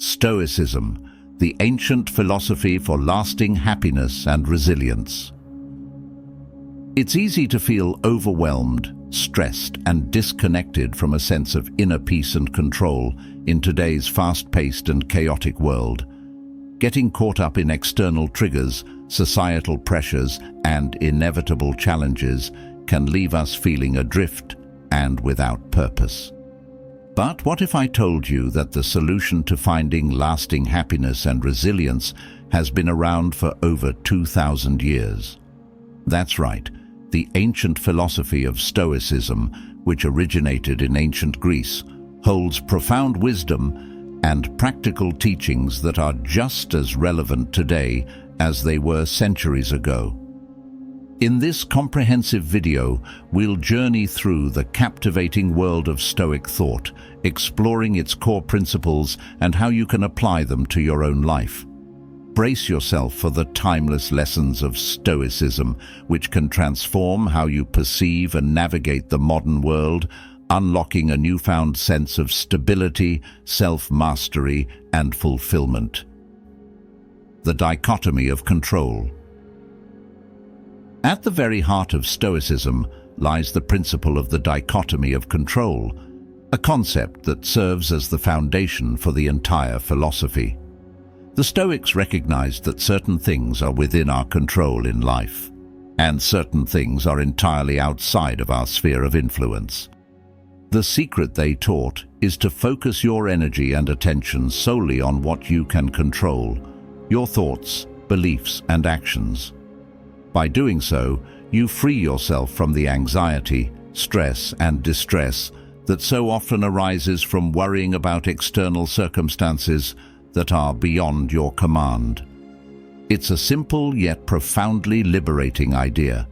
Stoicism, the ancient philosophy for lasting happiness and resilience. It's easy to feel overwhelmed, stressed, and disconnected from a sense of inner peace and control in today's fast-paced and chaotic world. Getting caught up in external triggers, societal pressures, and inevitable challenges can leave us feeling adrift and without purpose. But what if I told you that the solution to finding lasting happiness and resilience has been around for over 2,000 years? That's right, the ancient philosophy of Stoicism, which originated in ancient Greece, holds profound wisdom and practical teachings that are just as relevant today as they were centuries ago. In this comprehensive video, we'll journey through the captivating world of Stoic thought, exploring its core principles and how you can apply them to your own life. Brace yourself for the timeless lessons of Stoicism, which can transform how you perceive and navigate the modern world, unlocking a newfound sense of stability, self-mastery, and fulfillment. The dichotomy of control. At the very heart of Stoicism lies the principle of the dichotomy of control, a concept that serves as the foundation for the entire philosophy. The Stoics recognized that certain things are within our control in life, and certain things are entirely outside of our sphere of influence. The secret, they taught, is to focus your energy and attention solely on what you can control, your thoughts, beliefs, and actions. By doing so, you free yourself from the anxiety, stress, and distress that so often arises from worrying about external circumstances that are beyond your command. It's a simple yet profoundly liberating idea.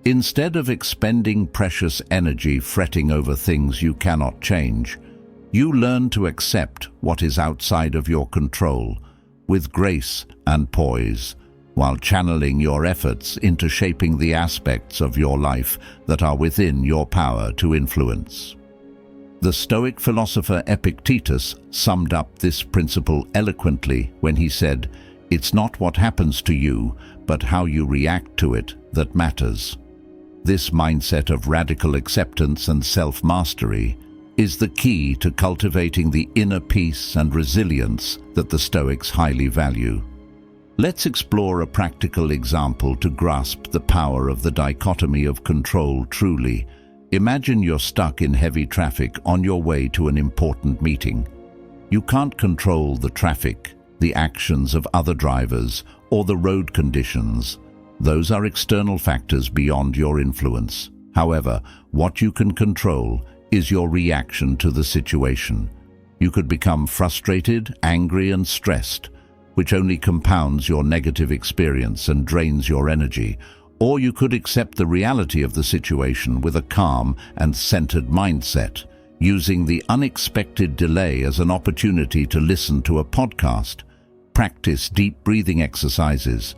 Instead of expending precious energy fretting over things you cannot change, you learn to accept what is outside of your control with grace and poise, while channeling your efforts into shaping the aspects of your life that are within your power to influence. The Stoic philosopher Epictetus summed up this principle eloquently when he said, "It's not what happens to you, but how you react to it that matters." This mindset of radical acceptance and self-mastery is the key to cultivating the inner peace and resilience that the Stoics highly value. Let's explore a practical example to grasp the power of the dichotomy of control truly. Imagine you're stuck in heavy traffic on your way to an important meeting. You can't control the traffic, the actions of other drivers, or the road conditions. Those are external factors beyond your influence. However, what you can control is your reaction to the situation. You could become frustrated, angry, and stressed, which only compounds your negative experience and drains your energy. Or you could accept the reality of the situation with a calm and centered mindset, using the unexpected delay as an opportunity to listen to a podcast, practice deep breathing exercises,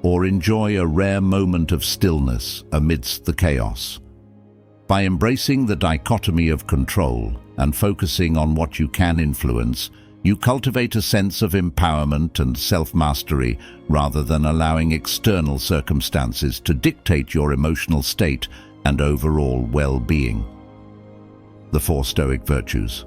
or enjoy a rare moment of stillness amidst the chaos. By embracing the dichotomy of control and focusing on what you can influence, you cultivate a sense of empowerment and self-mastery rather than allowing external circumstances to dictate your emotional state and overall well-being. The 4 Stoic virtues.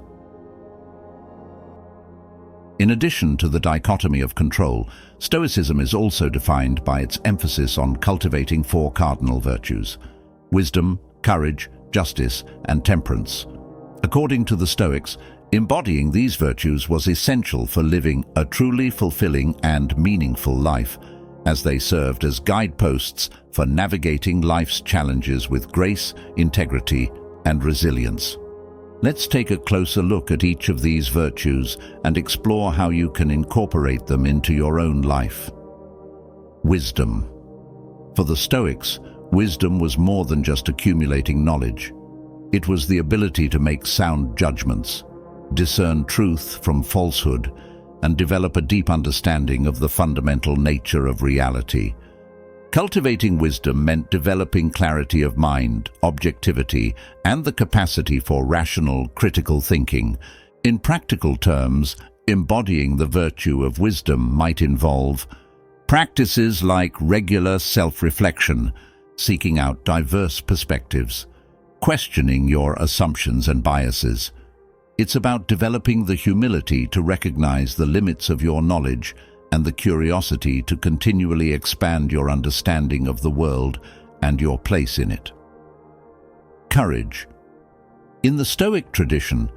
In addition to the dichotomy of control, Stoicism is also defined by its emphasis on cultivating 4 cardinal virtues: wisdom, courage, justice, and temperance. According to the Stoics, embodying these virtues was essential for living a truly fulfilling and meaningful life, as they served as guideposts for navigating life's challenges with grace, integrity, and resilience. Let's take a closer look at each of these virtues and explore how you can incorporate them into your own life. Wisdom. For the Stoics, wisdom was more than just accumulating knowledge. It was the ability to make sound judgments, discern truth from falsehood, and develop a deep understanding of the fundamental nature of reality. Cultivating wisdom meant developing clarity of mind, objectivity, and the capacity for rational, critical thinking. In practical terms, Embodying the virtue of wisdom might involve practices like regular self-reflection, seeking out diverse perspectives, questioning your assumptions and biases. It's about developing the humility to recognize the limits of your knowledge and the curiosity to continually expand your understanding of the world and your place in it. Courage. In the Stoic tradition,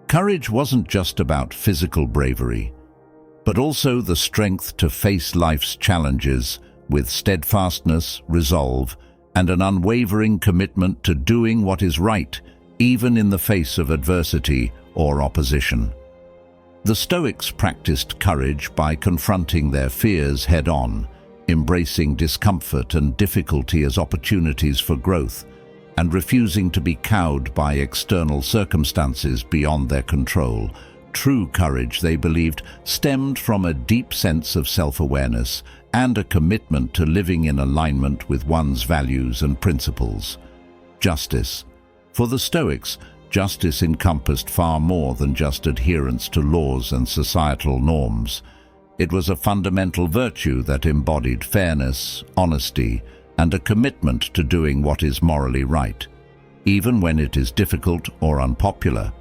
courage wasn't just about physical bravery, but also the strength to face life's challenges with steadfastness, resolve, and an unwavering commitment to doing what is right, even in the face of adversity or opposition. The Stoics practiced courage by confronting their fears head-on, embracing discomfort and difficulty as opportunities for growth, and refusing to be cowed by external circumstances beyond their control. True courage, they believed, stemmed from a deep sense of self-awareness and a commitment to living in alignment with one's values and principles. Justice. For the Stoics, justice encompassed far more than just adherence to laws and societal norms. It was a fundamental virtue that embodied fairness, honesty, and a commitment to doing what is morally right, even when it is difficult or unpopular.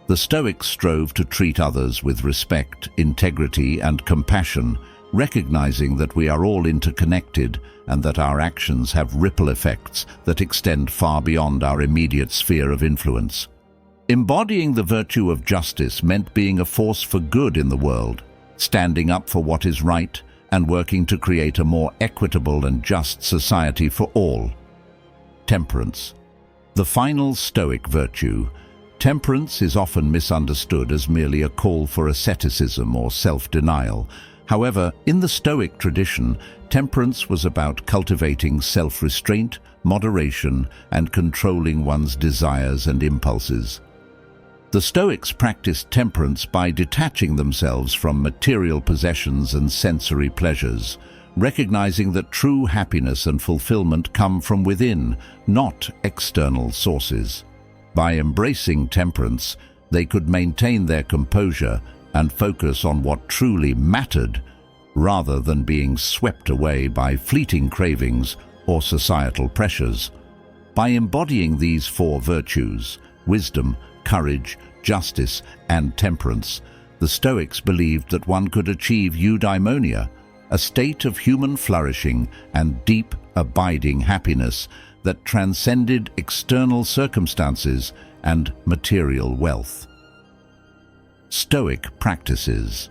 The Stoics strove to treat others with respect, integrity, and compassion, recognizing that we are all interconnected and that our actions have ripple effects that extend far beyond our immediate sphere of influence. Embodying the virtue of justice meant being a force for good in the world, standing up for what is right, and working to create a more equitable and just society for all. Temperance. The final Stoic virtue. Temperance is often misunderstood as merely a call for asceticism or self-denial. However, in the Stoic tradition, temperance was about cultivating self-restraint, moderation, and controlling one's desires and impulses. The Stoics practiced temperance by detaching themselves from material possessions and sensory pleasures, recognizing that true happiness and fulfillment come from within, not external sources. By embracing temperance, they could maintain their composure and focus on what truly mattered, rather than being swept away by fleeting cravings or societal pressures. By embodying these four virtues, wisdom, courage, justice, and temperance, the Stoics believed that one could achieve eudaimonia, a state of human flourishing and deep, abiding happiness that transcended external circumstances and material wealth. Stoic practices.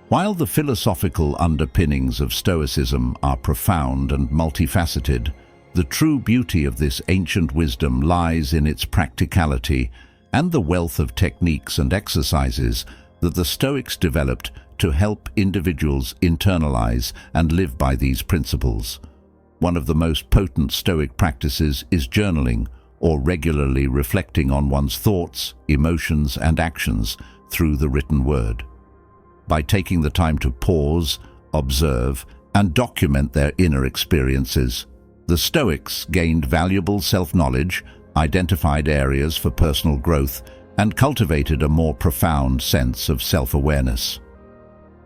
While the philosophical underpinnings of Stoicism are profound and multifaceted, the true beauty of this ancient wisdom lies in its practicality and the wealth of techniques and exercises that the Stoics developed to help individuals internalize and live by these principles. One of the most potent Stoic practices is journaling, or regularly reflecting on one's thoughts, emotions, and actions through the written word. By taking the time to pause, observe, and document their inner experiences, the Stoics gained valuable self-knowledge, identified areas for personal growth, and cultivated a more profound sense of self-awareness.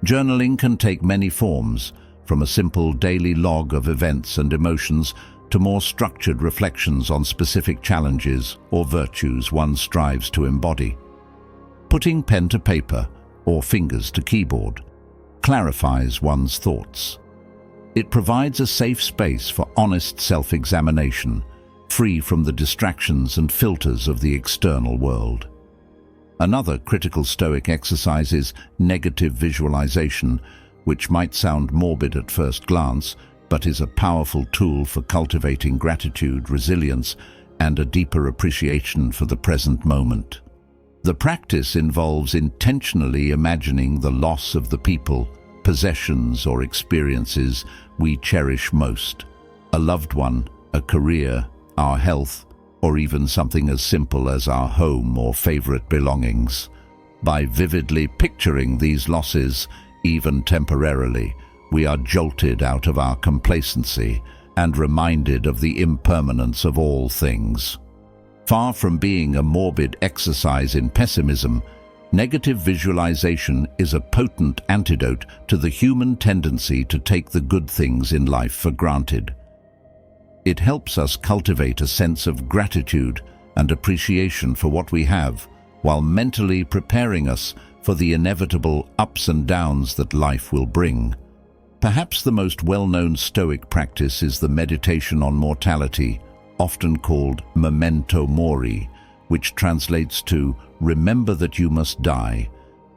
Journaling can take many forms, from a simple daily log of events and emotions to more structured reflections on specific challenges or virtues one strives to embody. Putting pen to paper or fingers to keyboard clarifies one's thoughts. It provides a safe space for honest self-examination, free from the distractions and filters of the external world. Another critical Stoic exercise is negative visualization, which might sound morbid at first glance, but is a powerful tool for cultivating gratitude, resilience, and a deeper appreciation for the present moment. The practice involves intentionally imagining the loss of the people, possessions, or experiences we cherish most. A loved one, a career, our health, or even something as simple as our home or favorite belongings. By vividly picturing these losses, even temporarily, we are jolted out of our complacency and reminded of the impermanence of all things. Far from being a morbid exercise in pessimism, Negative visualization is a potent antidote to the human tendency to take the good things in life for granted. It helps us cultivate a sense of gratitude and appreciation for what we have, while mentally preparing us for the inevitable ups and downs that life will bring. Perhaps the most well-known Stoic practice is the meditation on mortality, often called memento mori, which translates to remember that you must die.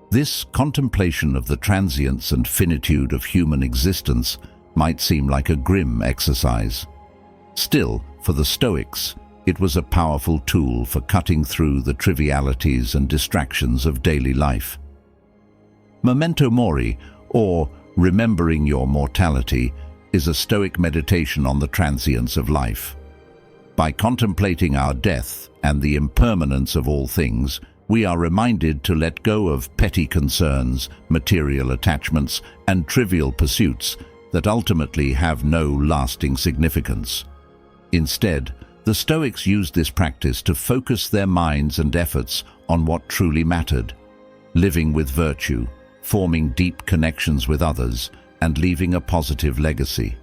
This contemplation of the transience and finitude of human existence might seem like a grim exercise. Still, for the Stoics, it was a powerful tool for cutting through the trivialities and distractions of daily life. Memento mori, or remembering your mortality, is a Stoic meditation on the transience of life. By contemplating our death and the impermanence of all things, we are reminded to let go of petty concerns, material attachments, and trivial pursuits that ultimately have no lasting significance. Instead, the Stoics used this practice to focus their minds and efforts on what truly mattered: living with virtue, forming deep connections with others, and leaving a positive legacy.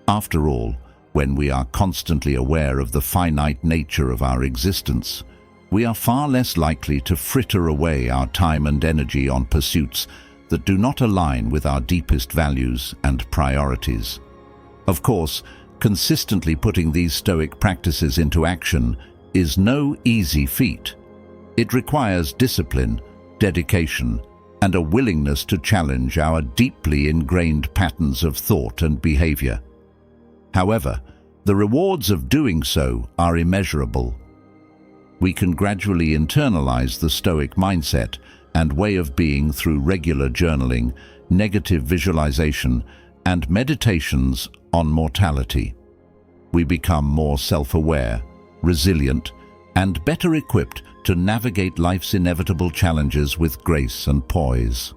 After all, when we are constantly aware of the finite nature of our existence, we are far less likely to fritter away our time and energy on pursuits that do not align with our deepest values and priorities. Of course, consistently putting these Stoic practices into action is no easy feat. It requires discipline, dedication, and a willingness to challenge our deeply ingrained patterns of thought and behavior. However, the rewards of doing so are immeasurable. We can gradually internalize the Stoic mindset and way of being through regular journaling, negative visualization, and meditations on mortality. We become more self-aware, resilient, and better equipped to navigate life's inevitable challenges with grace and poise.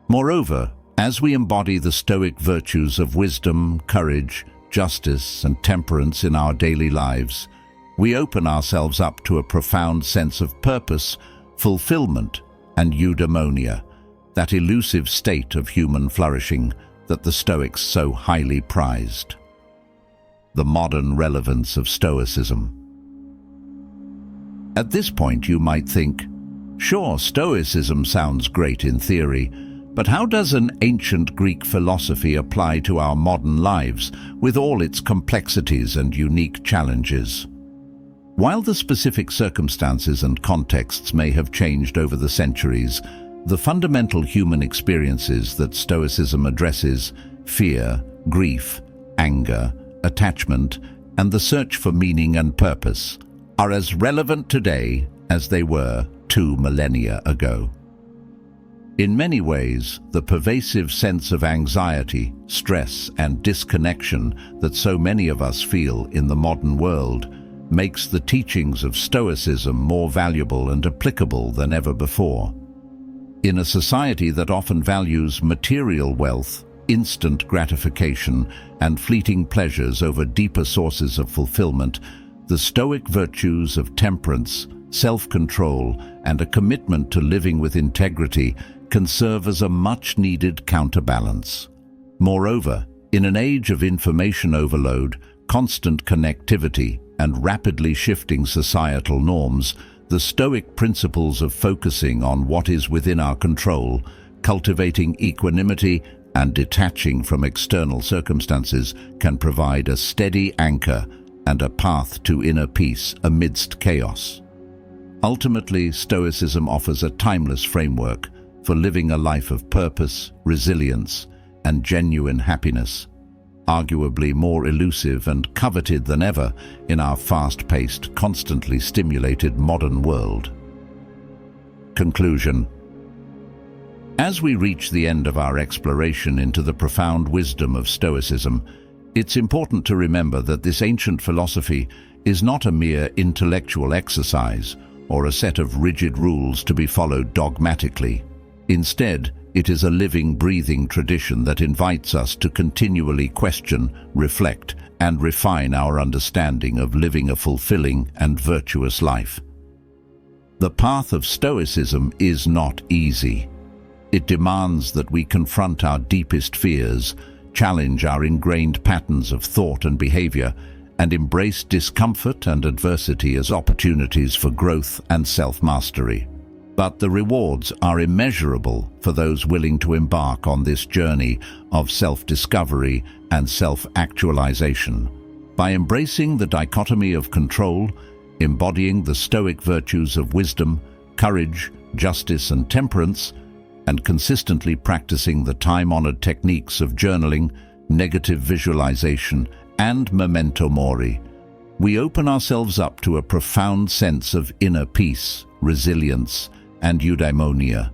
Moreover, as we embody the Stoic virtues of wisdom, courage, justice, and temperance in our daily lives, we open ourselves up to a profound sense of purpose, fulfillment, and eudaimonia, that elusive state of human flourishing that the Stoics so highly prized. The modern relevance of Stoicism. At this point, you might think, sure, Stoicism sounds great in theory, but how does an ancient Greek philosophy apply to our modern lives with all its complexities and unique challenges? While the specific circumstances and contexts may have changed over the centuries, the fundamental human experiences that Stoicism addresses, fear, grief, anger, attachment, and the search for meaning and purpose, are as relevant today as they were 2 millennia ago. In many ways, the pervasive sense of anxiety, stress, and disconnection that so many of us feel in the modern world makes the teachings of Stoicism more valuable and applicable than ever before. In a society that often values material wealth, instant gratification, and fleeting pleasures over deeper sources of fulfillment, the Stoic virtues of temperance, self-control, and a commitment to living with integrity can serve as a much-needed counterbalance. Moreover, in an age of information overload, constant connectivity, and rapidly shifting societal norms, the Stoic principles of focusing on what is within our control, cultivating equanimity, and detaching from external circumstances can provide a steady anchor and a path to inner peace amidst chaos. Ultimately, Stoicism offers a timeless framework for living a life of purpose, resilience, and genuine happiness, arguably more elusive and coveted than ever in our fast-paced, constantly stimulated modern world. Conclusion. As we reach the end of our exploration into the profound wisdom of Stoicism, it's important to remember that this ancient philosophy is not a mere intellectual exercise or a set of rigid rules to be followed dogmatically. Instead, it is a living, breathing tradition that invites us to continually question, reflect, and refine our understanding of living a fulfilling and virtuous life. The path of Stoicism is not easy. It demands that we confront our deepest fears, challenge our ingrained patterns of thought and behavior, and embrace discomfort and adversity as opportunities for growth and self-mastery. But the rewards are immeasurable for those willing to embark on this journey of self-discovery and self-actualization. By embracing the dichotomy of control, embodying the Stoic virtues of wisdom, courage, justice, and temperance, and consistently practicing the time-honored techniques of journaling, negative visualization, and memento mori, we open ourselves up to a profound sense of inner peace, resilience, and eudaimonia,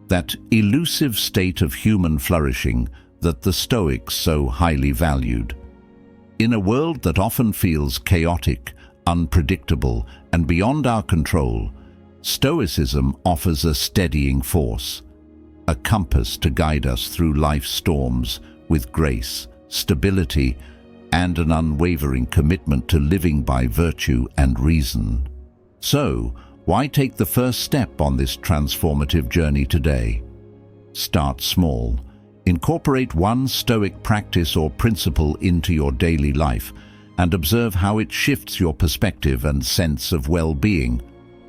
that elusive state of human flourishing that the Stoics so highly valued. In a world that often feels chaotic, unpredictable, and beyond our control, Stoicism offers a steadying force, a compass to guide us through life's storms with grace, stability, and an unwavering commitment to living by virtue and reason. So, why take the first step on this transformative journey today? Start small. Incorporate one Stoic practice or principle into your daily life and observe how it shifts your perspective and sense of well-being.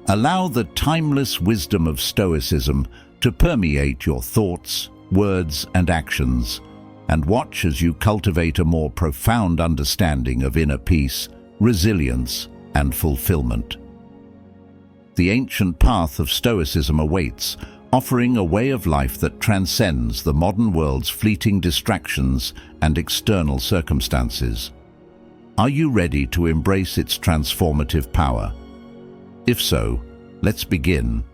Allow the timeless wisdom of Stoicism to permeate your thoughts, words, and actions, and watch as you cultivate a more profound understanding of inner peace, resilience, and fulfillment. The ancient path of Stoicism awaits, offering a way of life that transcends the modern world's fleeting distractions and external circumstances. Are you ready to embrace its transformative power? If so, let's begin.